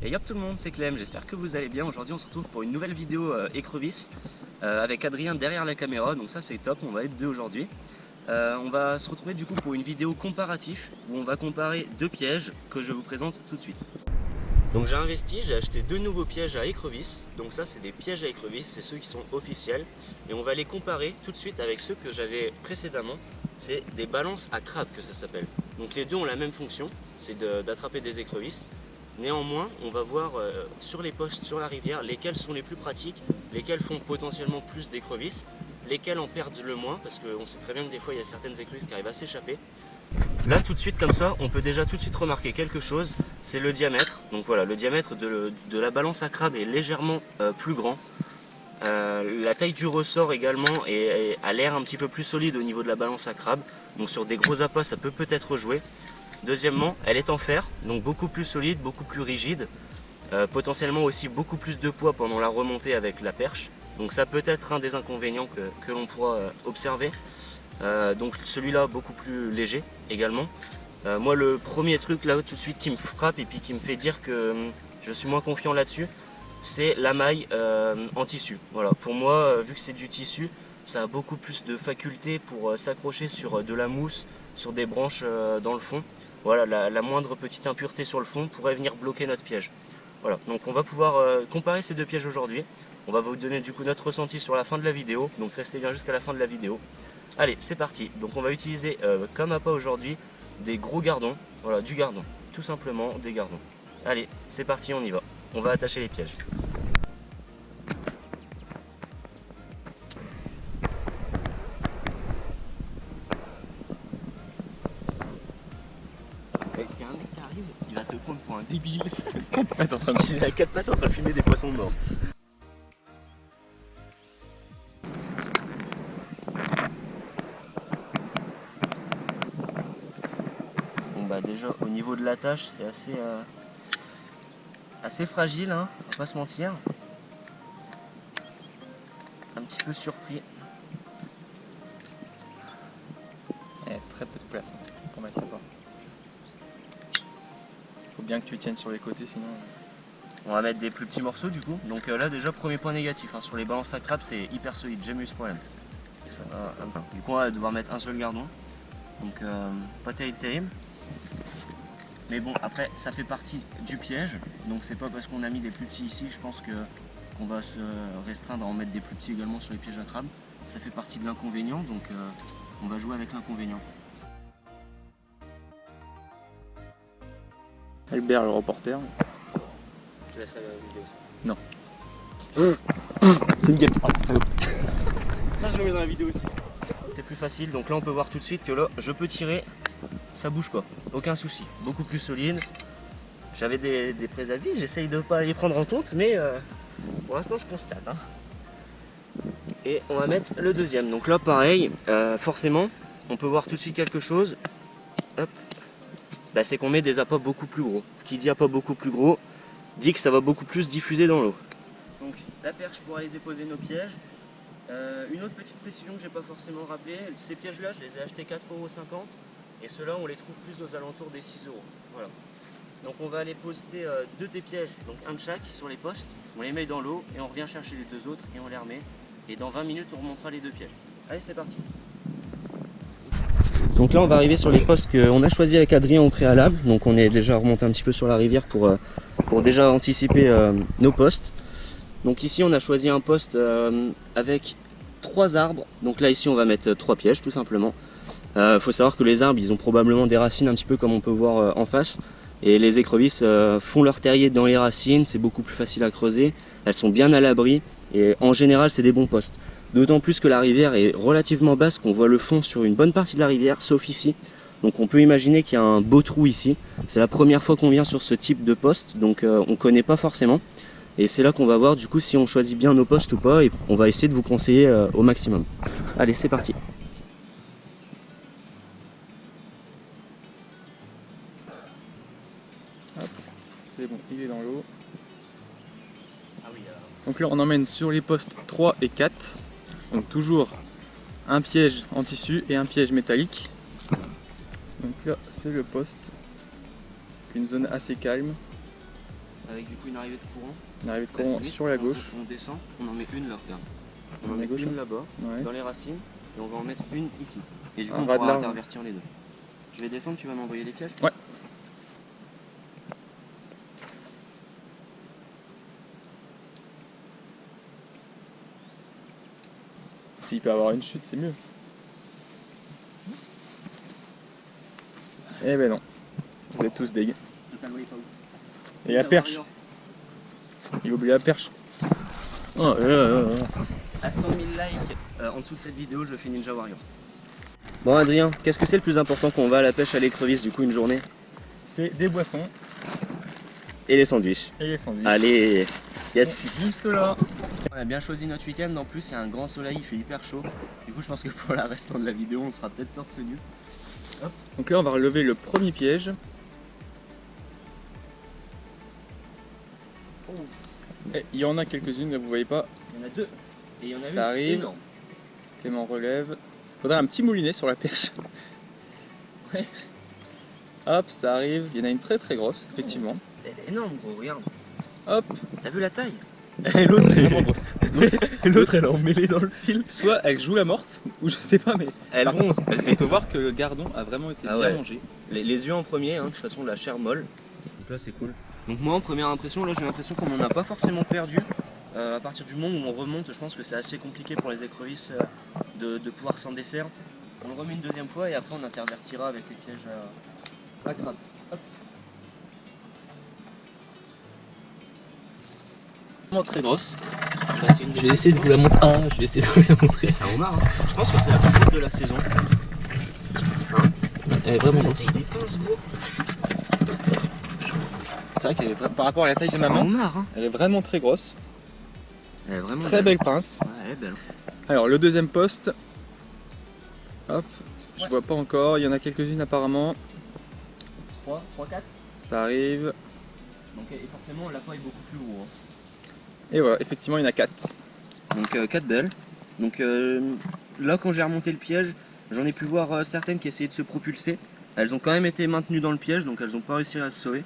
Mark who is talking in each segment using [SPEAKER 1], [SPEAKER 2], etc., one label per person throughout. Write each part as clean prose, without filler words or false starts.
[SPEAKER 1] Et yop tout le monde, c'est Clem, j'espère que vous allez bien. Aujourd'hui on se retrouve pour une nouvelle vidéo écrevisse avec Adrien derrière la caméra, donc ça c'est top, on va être deux aujourd'hui. On va se retrouver du coup pour une vidéo comparatif où on va comparer deux pièges que je vous présente tout de suite. Donc j'ai investi, j'ai acheté deux nouveaux pièges à écrevisse, donc ça c'est des pièges à écrevisse, c'est ceux qui sont officiels. Et on va les comparer tout de suite avec ceux que j'avais précédemment, c'est des balances à crabe que ça s'appelle. Donc les deux ont la même fonction, c'est d'attraper des écrevisses. Néanmoins, on va voir sur les postes, sur la rivière, lesquels sont les plus pratiques, lesquels font potentiellement plus d'écrevisses, lesquels en perdent le moins, parce qu'on sait très bien que des fois il y a certaines écrevisses qui arrivent à s'échapper. Là tout de suite comme ça, on peut déjà tout de suite remarquer quelque chose, c'est le diamètre. Donc voilà, le diamètre de la balance à crabe est légèrement plus grand. La taille du ressort également a l'air un petit peu plus solide au niveau de la balance à crabe. Donc sur des gros appâts ça peut peut-être jouer. Deuxièmement, elle est en fer, donc beaucoup plus solide, beaucoup plus rigide. Potentiellement aussi beaucoup plus de poids pendant la remontée avec la perche. Donc ça peut être un des inconvénients que l'on pourra observer. Donc celui-là beaucoup plus léger également. Moi le premier truc là tout de suite qui me frappe et puis qui me fait dire que je suis moins confiant là-dessus, c'est la maille en tissu. Voilà, pour moi vu que c'est du tissu, ça a beaucoup plus de faculté pour s'accrocher sur de la mousse, sur des branches dans le fond. Voilà, la moindre petite impureté sur le fond pourrait venir bloquer notre piège. Voilà, donc on va pouvoir comparer ces deux pièges aujourd'hui. On va vous donner du coup notre ressenti sur la fin de la vidéo, donc restez bien jusqu'à la fin de la vidéo. Allez, c'est parti. Donc on va utiliser, comme appât aujourd'hui, des gros gardons. Voilà, du gardon, tout simplement des gardons. Allez, c'est parti, on y va. On va attacher les pièges. Et s'il y a un mec qui arrive, il va te prendre pour un débile. Quatre pattes en train de filmer, quatre pattes en train de filmer des poissons morts. Bon bah déjà au niveau de l'attache c'est assez fragile, hein, on va pas se mentir. Un petit peu surpris.
[SPEAKER 2] Il y a très peu de place pour mettre là-bas. Faut bien que tu tiennes sur les côtés sinon.
[SPEAKER 1] On va mettre des plus petits morceaux du coup. Donc là déjà premier point négatif, hein, sur les balances à crabe c'est hyper solide, j'ai jamais eu ce problème. Du coup on va devoir mettre un seul gardon. Donc pas terrible. Mais bon après ça fait partie du piège. Donc c'est pas parce qu'on a mis des plus petits ici, je pense qu'on va se restreindre à en mettre des plus petits également sur les pièges à crabe. Ça fait partie de l'inconvénient, donc on va jouer avec l'inconvénient.
[SPEAKER 2] Albert le reporter.
[SPEAKER 1] Je laisserai la vidéo ça.
[SPEAKER 2] Non.
[SPEAKER 1] C'est une gueule. Ça je le mets dans la vidéo aussi. C'est plus facile, donc là on peut voir tout de suite que là je peux tirer, ça bouge pas, aucun souci, beaucoup plus solide. J'avais des préavis, j'essaye de pas les prendre en compte, mais pour l'instant je constate. Hein. Et on va mettre le deuxième, donc là pareil, forcément on peut voir tout de suite quelque chose. Hop. Bah, c'est qu'on met des appâts beaucoup plus gros. Qui dit appât beaucoup plus gros, dit que ça va beaucoup plus diffuser dans l'eau. Donc la perche pour aller déposer nos pièges. Une autre petite précision que j'ai pas forcément rappelé, ces pièges là je les ai achetés 4,50 € et ceux-là on les trouve plus aux alentours des 6 €. Voilà. Donc on va aller poster deux des pièges, donc un de chaque sur les postes, on les met dans l'eau et on revient chercher les deux autres et on les remet. Et dans 20 minutes on remontera les deux pièges. Allez c'est parti. Donc là on va arriver sur les postes qu'on a choisi avec Adrien au préalable, donc on est déjà remonté un petit peu sur la rivière pour déjà anticiper nos postes. Donc ici on a choisi un poste avec 3 arbres, donc là ici on va mettre 3 pièges tout simplement. Faut savoir que les arbres ils ont probablement des racines un petit peu comme on peut voir en face, et les écrevisses font leur terrier dans les racines, c'est beaucoup plus facile à creuser, elles sont bien à l'abri et en général c'est des bons postes. D'autant plus que la rivière est relativement basse, qu'on voit le fond sur une bonne partie de la rivière, sauf ici. Donc on peut imaginer qu'il y a un beau trou ici. C'est la première fois qu'on vient sur ce type de poste, donc on ne connaît pas forcément. Et c'est là qu'on va voir du coup si on choisit bien nos postes ou pas, et on va essayer de vous conseiller au maximum. Allez, c'est parti.
[SPEAKER 2] C'est bon, il est dans l'eau. Donc là on emmène sur les postes 3 et 4. Donc toujours un piège en tissu et un piège métallique. Donc là c'est le poste. Une zone assez calme.
[SPEAKER 1] avec du coup une arrivée de courant.
[SPEAKER 2] Une arrivée de courant sur la gauche.
[SPEAKER 1] On descend, on en met une là, regarde. On en
[SPEAKER 2] À
[SPEAKER 1] met
[SPEAKER 2] gauche,
[SPEAKER 1] une là-bas,
[SPEAKER 2] Ouais.
[SPEAKER 1] dans les racines, et on va en mettre une ici. Et du coup,
[SPEAKER 2] Un
[SPEAKER 1] on
[SPEAKER 2] ras de
[SPEAKER 1] pourra
[SPEAKER 2] l'arbre.
[SPEAKER 1] intervertir les deux. Je vais descendre, tu vas m'envoyer les pièges?
[SPEAKER 2] Ouais. S'il peut avoir une chute, c'est mieux. Eh ben non. Vous êtes tous deg.
[SPEAKER 1] Totalement, il est pas où.
[SPEAKER 2] Et la perche. Il oublie la perche. Oh,
[SPEAKER 1] À 100 000 likes en dessous de cette vidéo, je fais Ninja Warrior. Bon Adrien, qu'est-ce que c'est le plus important quand on va à la pêche à l'écrevisse du coup une journée?
[SPEAKER 2] C'est des boissons
[SPEAKER 1] Et les sandwichs.
[SPEAKER 2] et les sandwichs.
[SPEAKER 1] Allez, yes.
[SPEAKER 2] Juste là.
[SPEAKER 1] On a bien choisi notre week-end, en plus il y a un grand soleil, il fait hyper chaud. Du coup je pense que pour la restant de la vidéo on sera peut-être torse nu.
[SPEAKER 2] Donc là on va relever le premier piège. Et il y en a quelques-unes, là vous voyez pas.
[SPEAKER 1] Il y en a deux. Et il y en a
[SPEAKER 2] Ça
[SPEAKER 1] une
[SPEAKER 2] arrive.
[SPEAKER 1] énorme.
[SPEAKER 2] Clément relève. Faudrait un petit moulinet sur la perche.
[SPEAKER 1] Ouais.
[SPEAKER 2] Hop, ça arrive. Il y en a une très très grosse, effectivement.
[SPEAKER 1] Elle est énorme gros, regarde.
[SPEAKER 2] Hop.
[SPEAKER 1] T'as vu la taille?
[SPEAKER 2] Et l'autre elle est vraiment grosse.
[SPEAKER 1] L'autre elle est emmêlée dans le fil.
[SPEAKER 2] Soit elle joue la morte, ou je sais pas, mais
[SPEAKER 1] Elle
[SPEAKER 2] par
[SPEAKER 1] bronze.
[SPEAKER 2] contre, on peut voir que le gardon a vraiment été
[SPEAKER 1] Ah
[SPEAKER 2] bien
[SPEAKER 1] ouais.
[SPEAKER 2] mangé.
[SPEAKER 1] Les yeux en premier, hein, de toute façon la chair molle. Donc là c'est cool. Donc moi en première impression, là j'ai l'impression qu'on n'en a pas forcément perdu. À partir du moment où on remonte, je pense que c'est assez compliqué pour les écrevisses de pouvoir s'en défaire. On le remet une deuxième fois et après on intervertira avec les pièges à crabe. Hop. Vraiment très grosse.
[SPEAKER 3] Je vais essayer de vous la montrer. Ah, je vais essayer de vous la montrer.
[SPEAKER 1] C'est un homard. Hein. Je pense que c'est la plus grosse de la saison.
[SPEAKER 3] Elle est vraiment
[SPEAKER 1] La
[SPEAKER 3] grosse.
[SPEAKER 1] taille des pinces gros.
[SPEAKER 2] C'est vrai qu'elle est par rapport à la taille de
[SPEAKER 1] C'est
[SPEAKER 2] ma
[SPEAKER 1] un
[SPEAKER 2] main,
[SPEAKER 1] homard. Hein.
[SPEAKER 2] elle est vraiment très grosse.
[SPEAKER 1] Elle est vraiment
[SPEAKER 2] Très belle pince.
[SPEAKER 1] Ouais, elle est belle.
[SPEAKER 2] Alors le deuxième poste. Hop. Je
[SPEAKER 1] Ouais.
[SPEAKER 2] vois pas encore. Il y en a quelques-unes apparemment.
[SPEAKER 1] 3, 4.
[SPEAKER 2] Ça arrive.
[SPEAKER 1] Donc et forcément l'appât est beaucoup plus gros. Hein.
[SPEAKER 2] Et voilà, effectivement il y en a 4.
[SPEAKER 1] Donc 4 belles. Donc là quand j'ai remonté le piège, j'en ai pu voir certaines qui essayaient de se propulser. Elles ont quand même été maintenues dans le piège, donc elles n'ont pas réussi à se sauver.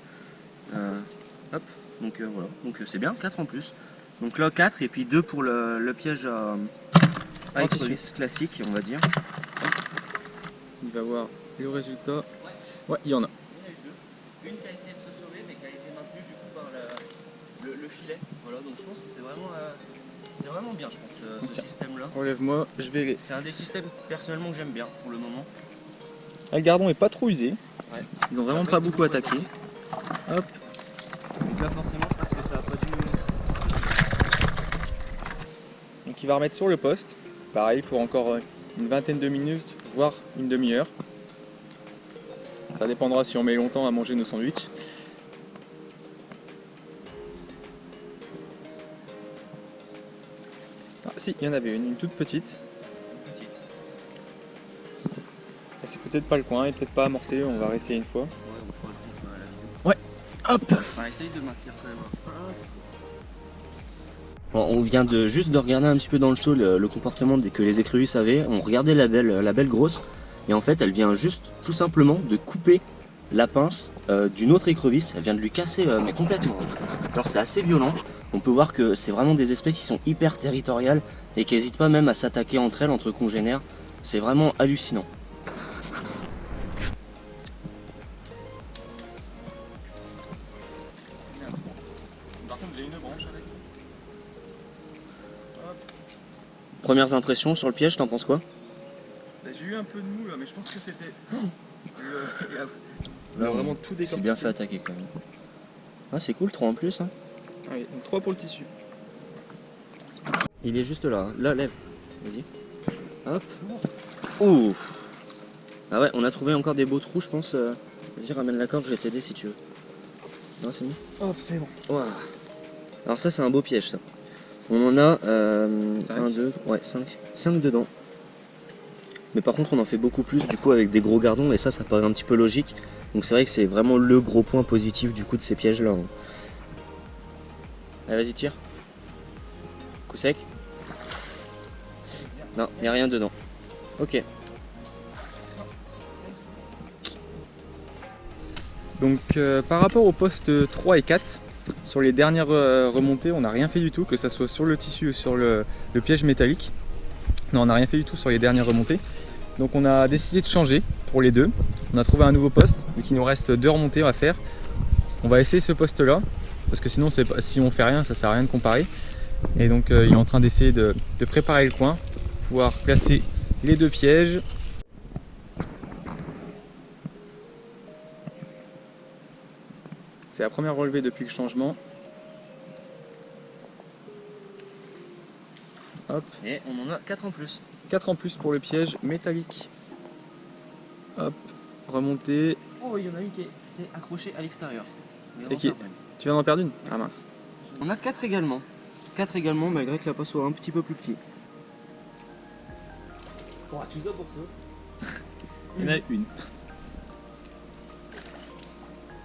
[SPEAKER 1] Hop, donc voilà, donc c'est bien, 4 en plus. Donc là 4 et puis 2 pour le piège à écrevisse classique on va dire.
[SPEAKER 2] Il va voir le résultat. Ouais, il y en a.
[SPEAKER 1] Il y en a eu 2. Une qui a essayé de se sauver mais qui a été maintenue du coup par le filet. Voilà, donc je pense que c'est vraiment bien je pense ce
[SPEAKER 2] Tiens.
[SPEAKER 1] système là.
[SPEAKER 2] Relève-moi, je vais.
[SPEAKER 1] C'est un des systèmes personnellement que j'aime bien pour le moment.
[SPEAKER 2] Ah, le gardon est pas trop usé.
[SPEAKER 1] Ouais.
[SPEAKER 2] Ils ont vraiment pas beaucoup attaqué. Hop.
[SPEAKER 1] Donc là forcément je pense que ça a pas dû...
[SPEAKER 2] Donc il va remettre sur le poste. Pareil pour encore une vingtaine de minutes, voire une demi-heure. Ça dépendra si on met longtemps à manger nos sandwichs. Ah si, il y en avait une toute petite.
[SPEAKER 1] Petite.
[SPEAKER 2] Et c'est peut-être pas le coin, et peut-être pas amorcé, on va réessayer une fois.
[SPEAKER 1] Ouais, on fera le compte à la vidéo.
[SPEAKER 2] Ouais, hop.
[SPEAKER 1] On va essayer de maintenir quand même. Bon, on vient juste de regarder un petit peu dans le seau le comportement que les écrevisses avaient. On regardait la belle grosse. Et en fait, elle vient juste tout simplement de couper la pince d'une autre écrevisse. Elle vient de lui casser mais complètement. Genre c'est assez violent. On peut voir que c'est vraiment des espèces qui sont hyper territoriales et qui n'hésitent pas même à s'attaquer entre elles, entre congénères. C'est vraiment hallucinant.
[SPEAKER 2] Par contre, j'ai une branche avec.
[SPEAKER 1] Premières impressions sur le piège, t'en penses quoi?
[SPEAKER 2] J'ai eu un peu de mou là, mais je pense que c'était.
[SPEAKER 1] Là,
[SPEAKER 2] vraiment tout décortiqué.
[SPEAKER 1] C'est bien fait attaquer quand même. Ah, c'est cool, 3 en plus. Hein.
[SPEAKER 2] Allez, donc 3 pour le tissu.
[SPEAKER 1] Il est juste là, hein. Là, lève. Vas-y. Hop. Ouh. Ah ouais, on a trouvé encore des beaux trous, je pense. Vas-y, ramène la corde, je vais t'aider si tu veux. Non, c'est bon.
[SPEAKER 2] Hop, c'est bon.
[SPEAKER 1] Ouah. Alors ça, c'est un beau piège, ça. On en a
[SPEAKER 2] 5.
[SPEAKER 1] 1, 2, ouais, 5. 5 dedans. Mais par contre, on en fait beaucoup plus, du coup, avec des gros gardons, et ça paraît un petit peu logique. Donc c'est vrai que c'est vraiment le gros point positif, du coup, de ces pièges-là. Hein. Allez, vas-y, tire. Coup sec. Non, il n'y a rien dedans. Ok.
[SPEAKER 2] Donc par rapport aux postes 3 et 4, Sur les dernières remontées, on n'a rien fait du tout, que ce soit sur le tissu ou sur le piège métallique. Non, on n'a rien fait du tout sur les dernières remontées. Donc on a décidé de changer pour les deux. On a trouvé un nouveau poste, donc il nous reste 2 remontées à faire. On va essayer ce poste là, parce que sinon si on fait rien, ça sert à rien de comparer. Et donc il est en train d'essayer de préparer le coin, pouvoir placer les 2 pièges. C'est la première relevée depuis le changement. Hop.
[SPEAKER 1] Et on en a 4 en plus.
[SPEAKER 2] 4 en plus pour le piège métallique. Hop, remonter.
[SPEAKER 1] Oh, il y en a une qui était accrochée à l'extérieur.
[SPEAKER 2] Et qui... Tu viens d'en perdre une? Ah mince.
[SPEAKER 1] On a 4 également. 4 également, malgré que la passe soit un petit peu plus petit. Oh, tout ça pour ça.
[SPEAKER 2] Il y en a une.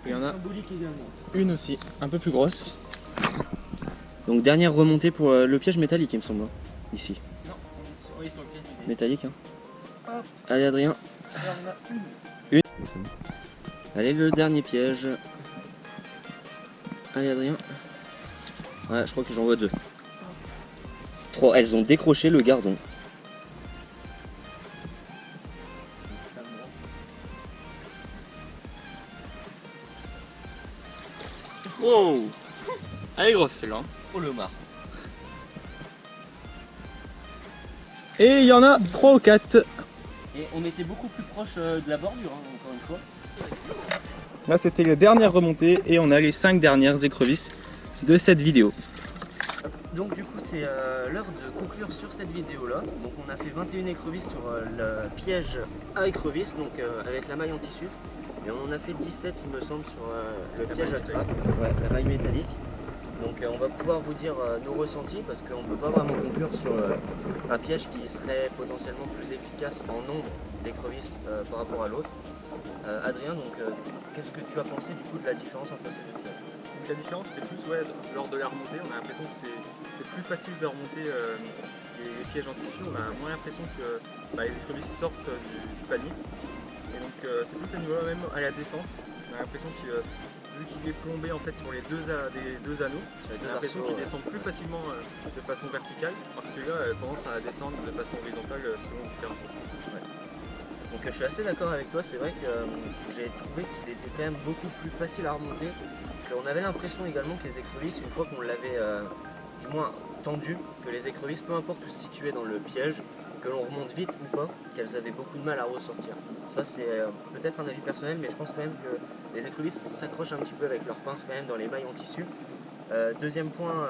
[SPEAKER 2] Il y en a
[SPEAKER 1] symbolique également.
[SPEAKER 2] une aussi, un peu plus grosse.
[SPEAKER 1] Donc dernière remontée pour le piège métallique, il me semble. Ici.
[SPEAKER 2] Non, on est sur le piège
[SPEAKER 1] Métallique, hein.
[SPEAKER 2] Hop.
[SPEAKER 1] Allez Adrien.
[SPEAKER 2] Alors, on a
[SPEAKER 1] Une. Allez, le dernier piège. Allez Adrien. Ouais, je crois que j'en vois 2. 3. Elles ont décroché le gardon.
[SPEAKER 2] Wow. Elle est grosse celle-là.
[SPEAKER 1] Oh le mar.
[SPEAKER 2] Et il y en a 3 ou 4.
[SPEAKER 1] Et on était beaucoup plus proche de la bordure, hein, encore une fois.
[SPEAKER 2] Là c'était la dernière remontée et on a les 5 dernières écrevisses de cette vidéo.
[SPEAKER 1] Donc du coup c'est l'heure de conclure sur cette vidéo là. Donc on a fait 21 écrevisses sur le piège à écrevisses, donc avec la maille en tissu. Et on en a fait 17 il me semble sur le piège à crabe, ouais, la maille métallique. Donc on va pouvoir vous dire nos ressentis parce qu'on ne peut pas vraiment conclure sur un piège qui serait potentiellement plus efficace en nombre d'écrevisses par rapport à l'autre. Adrien, donc qu'est-ce que tu as pensé du coup de la différence entre ces deux pièges?
[SPEAKER 2] La différence c'est plus lors de la remontée, on a l'impression que c'est plus facile de remonter les pièges en tissu, on a moins l'impression que les écrevisses sortent du panier. Et donc c'est plus à ce niveau-là même à la descente, on a l'impression que vu qu'il est plombé en fait sur les deux anneaux, on a l'impression qu'il descend plus facilement de façon verticale, alors que celui-là a tendance à descendre de façon horizontale selon différents motifs.
[SPEAKER 1] Ouais. Donc je suis assez d'accord avec toi, c'est vrai que j'ai trouvé qu'il était quand même beaucoup plus facile à remonter. On avait l'impression également que les écrevisses, une fois qu'on l'avait du moins tendu, que les écrevisses, peu importe où se situaient dans le piège, que l'on remonte vite ou pas, qu'elles avaient beaucoup de mal à ressortir. Ça c'est peut-être un avis personnel, mais je pense quand même que les écrevisses s'accrochent un petit peu avec leurs pinces quand même dans les mailles en tissu. Deuxième point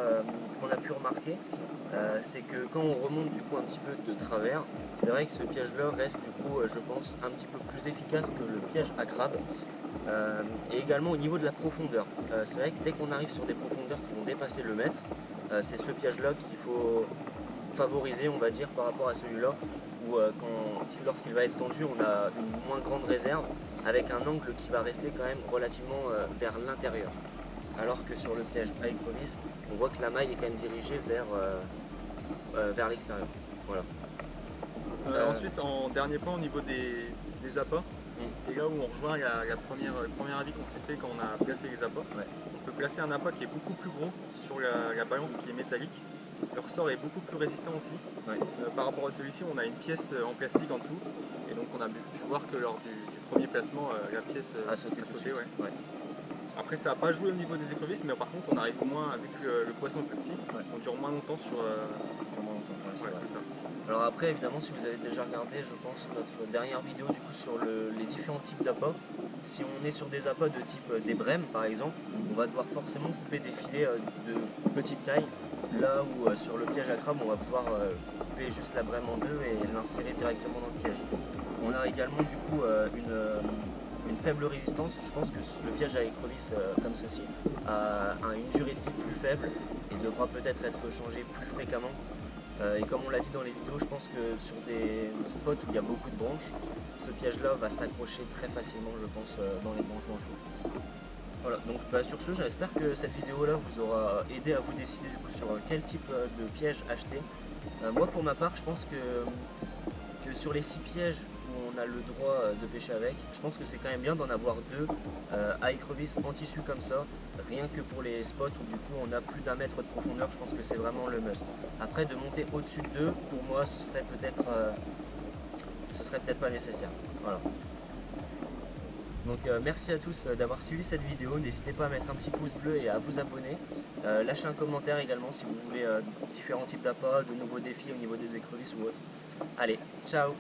[SPEAKER 1] qu'on a pu remarquer, c'est que quand on remonte du coup un petit peu de travers, c'est vrai que ce piège-là reste du coup, je pense, un petit peu plus efficace que le piège à crabe. Et également au niveau de la profondeur. C'est vrai que dès qu'on arrive sur des profondeurs qui vont dépasser le mètre, c'est ce piège-là qu'il faut favoriser, on va dire, par rapport à celui-là, où lorsqu'il va être tendu, on a une moins grande réserve, avec un angle qui va rester quand même relativement vers l'intérieur. Alors que sur le piège à écrevisse, on voit que la maille est quand même dirigée vers l'extérieur. Voilà.
[SPEAKER 2] Ensuite, en dernier point au niveau des appâts, c'est là où on rejoint le premier avis qu'on s'est fait quand on a placé les appâts.
[SPEAKER 1] Ouais.
[SPEAKER 2] On peut placer un appât qui est beaucoup plus gros sur la balance qui est métallique. Le ressort est beaucoup plus résistant aussi.
[SPEAKER 1] Ouais.
[SPEAKER 2] Par rapport à celui-ci, on a une pièce en plastique en dessous. Et donc on a pu voir que lors du premier placement, la pièce
[SPEAKER 1] a sauté.
[SPEAKER 2] Ouais. Après ça n'a pas joué au niveau des écrevisses, mais par contre on arrive moins, vu que le poisson est plus petit, on dure moins longtemps sur... c'est ça.
[SPEAKER 1] Alors après évidemment si vous avez déjà regardé je pense notre dernière vidéo du coup sur les différents types d'appâts, si on est sur des appâts de type des brèmes par exemple, on va devoir forcément couper des filets de petite taille, là où sur le piège à crabe on va pouvoir couper juste la brème en deux et l'insérer directement dans le piège. On a également du coup une faible résistance. Je pense que le piège à écrevisse comme ceci a une durée de vie plus faible et devra peut-être être changé plus fréquemment. Et comme on l'a dit dans les vidéos, je pense que sur des spots où il y a beaucoup de branches, ce piège-là va s'accrocher très facilement, je pense, dans les branches fou. Voilà, donc sur ce, j'espère que cette vidéo-là vous aura aidé à vous décider du coup, sur quel type de piège acheter. Moi, pour ma part, je pense que sur les 6 pièges où on a le droit de pêcher avec. Je pense que c'est quand même bien d'en avoir deux à écrevisse en tissu comme ça, rien que pour les spots où du coup on a plus d'1 mètre de profondeur. Je pense que c'est vraiment le must. Après, de monter au-dessus de deux, pour moi ce serait peut-être pas nécessaire. Voilà. Donc merci à tous d'avoir suivi cette vidéo, n'hésitez pas à mettre un petit pouce bleu et à vous abonner. Lâchez un commentaire également si vous voulez différents types d'appâts, de nouveaux défis au niveau des écrevisses ou autres. Allez, ciao!